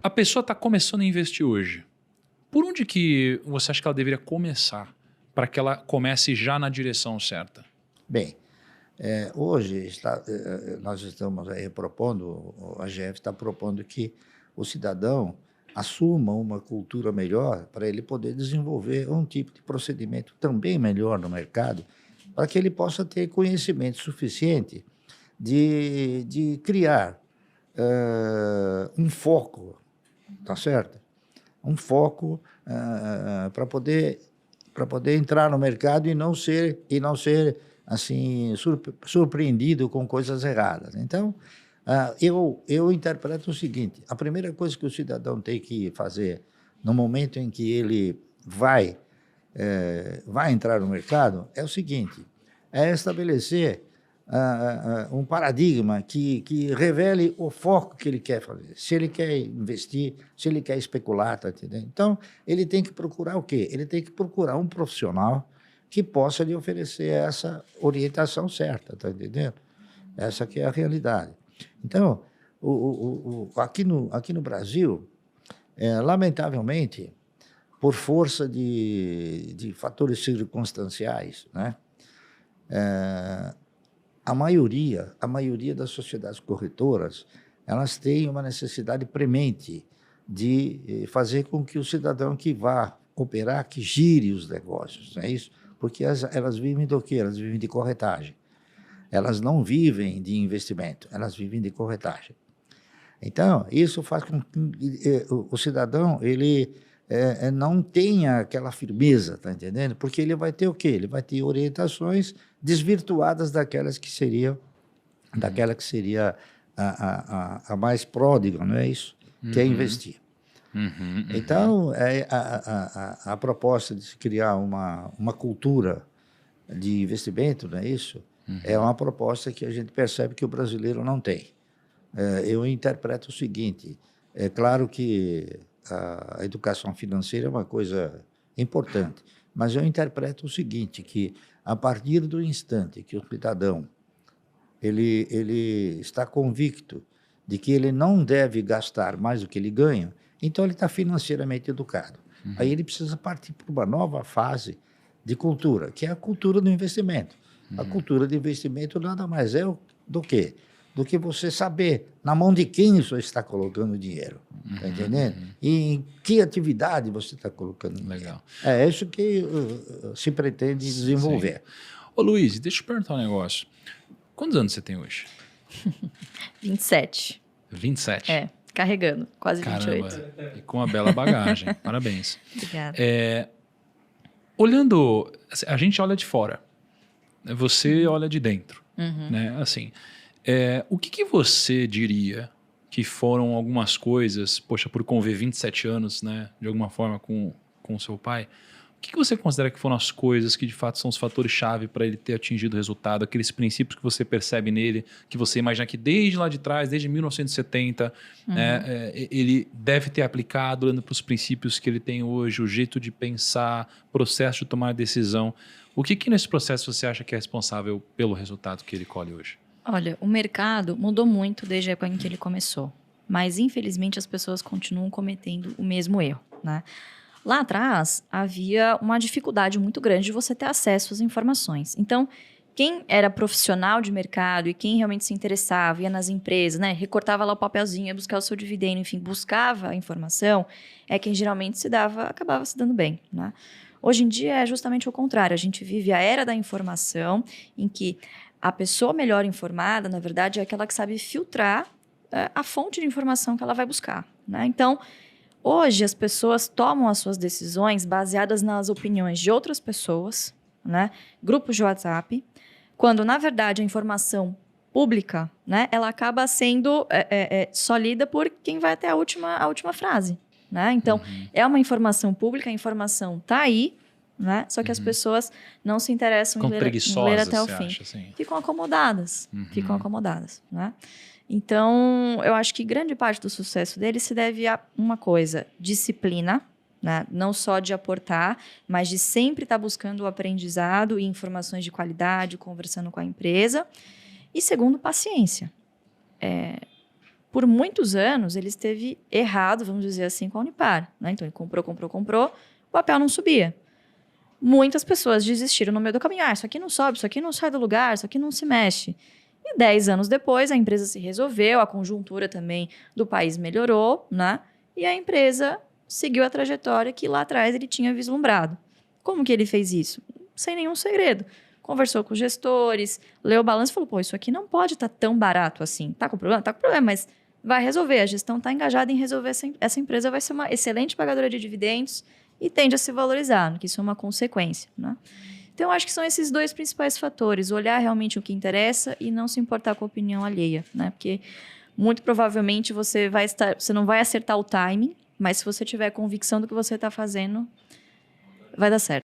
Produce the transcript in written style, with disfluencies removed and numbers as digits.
A pessoa está começando a investir hoje. Por onde que você acha que ela deveria começar para que ela comece já na direção certa? Bem, hoje nós estamos aí propondo, a AGF está propondo que o cidadão assuma uma cultura melhor para ele poder desenvolver um tipo de procedimento também melhor no mercado, para que ele possa ter conhecimento suficiente de criar um foco, tá certo? Um foco para poder entrar no mercado e não ser assim surpreendido com coisas erradas. Então, eu interpreto o seguinte: a primeira coisa que o cidadão tem que fazer no momento em que ele vai entrar no mercado é o seguinte: é estabelecer um paradigma que revele o foco que ele quer fazer. Se ele quer investir, se ele quer especular, tá entendendo? Então, ele tem que procurar o quê? Ele tem que procurar um profissional que possa lhe oferecer essa orientação certa, tá entendendo? Essa que é a realidade. Então, aqui no Brasil, lamentavelmente, por força de fatores circunstanciais, né? A maioria das sociedades corretoras, elas têm uma necessidade premente de fazer com que o cidadão que vá operar, que gire os negócios, não é isso? Porque elas vivem do quê? Elas vivem de corretagem. Elas não vivem de investimento, elas vivem de corretagem. Então, isso faz com que o cidadão ele não tenha aquela firmeza, tá entendendo? Porque ele vai ter o quê? Ele vai ter orientações desvirtuadas daquela que seria a mais pródiga, não é isso? Que é investir. Então, a proposta de se criar uma cultura de investimento, não é isso? É uma proposta que a gente percebe que o brasileiro não tem. Eu interpreto o seguinte: é claro que a educação financeira é uma coisa importante, mas eu interpreto o seguinte, que a partir do instante que o cidadão ele está convicto de que ele não deve gastar mais do que ele ganha, então ele está financeiramente educado. Aí ele precisa partir para uma nova fase de cultura, que é a cultura do investimento. A cultura de investimento nada mais é do que você saber na mão de quem você está colocando o dinheiro, tá entendendo? E em que atividade você está colocando o dinheiro. Legal. É isso que se pretende desenvolver. Sim. Ô Luiz, deixa eu perguntar um negócio. Quantos anos você tem hoje? 27. 27? É, carregando, quase 28. Caramba, e com uma bela bagagem. Parabéns. Obrigada. Olhando, a gente olha de fora, você olha de dentro, né? Assim, o que você diria que foram algumas coisas, poxa, por conviver 27 anos, né, de alguma forma com seu pai, o que você considera que foram as coisas que de fato são os fatores-chave para ele ter atingido o resultado, aqueles princípios que você percebe nele, que você imagina que desde lá de trás, desde 1970, ele deve ter aplicado, olhando para os princípios que ele tem hoje, o jeito de pensar, processo de tomar decisão. O que nesse processo você acha que é responsável pelo resultado que ele colhe hoje? Olha, o mercado mudou muito desde a época em que ele começou, mas infelizmente as pessoas continuam cometendo o mesmo erro, né? Lá atrás, havia uma dificuldade muito grande de você ter acesso às informações. Então, quem era profissional de mercado e quem realmente se interessava, ia nas empresas, né, recortava lá o papelzinho, ia buscar o seu dividendo, enfim, buscava a informação, é quem geralmente acabava se dando bem, né? Hoje em dia é justamente o contrário. A gente vive a era da informação, em que a pessoa melhor informada, na verdade, é aquela que sabe filtrar a fonte de informação que ela vai buscar, né? Então, hoje, as pessoas tomam as suas decisões baseadas nas opiniões de outras pessoas, né? Grupos de WhatsApp, quando, na verdade, a informação pública, né, ela acaba sendo só lida por quem vai até a última frase, né? Então, é uma informação pública, a informação está aí, né? Só que as pessoas não se interessam em ler até o fim. Acha, assim? Ficam acomodadas, né? Então, eu acho que grande parte do sucesso dele se deve a uma coisa: disciplina, né? Não só de aportar, mas de sempre estar buscando o aprendizado e informações de qualidade, conversando com a empresa. E segundo, paciência. por muitos anos, ele esteve errado, vamos dizer assim, com a Unipar. Né? Então, ele comprou, o papel não subia. Muitas pessoas desistiram no meio do caminho. Isso aqui não sobe, isso aqui não sai do lugar, isso aqui não se mexe. E 10 anos depois, a empresa se resolveu, a conjuntura também do país melhorou, né? E a empresa seguiu a trajetória que lá atrás ele tinha vislumbrado. Como que ele fez isso? Sem nenhum segredo. Conversou com os gestores, leu o balanço e falou, pô, isso aqui não pode estar tão barato assim. Tá com problema? Tá com problema, mas vai resolver. A gestão está engajada em resolver. Essa empresa vai ser uma excelente pagadora de dividendos e tende a se valorizar, que isso é uma consequência, né? Então, eu acho que são esses 2 principais fatores. Olhar realmente o que interessa e não se importar com a opinião alheia, né? Porque, muito provavelmente, você não vai acertar o timing, mas se você tiver convicção do que você está fazendo, vai dar certo.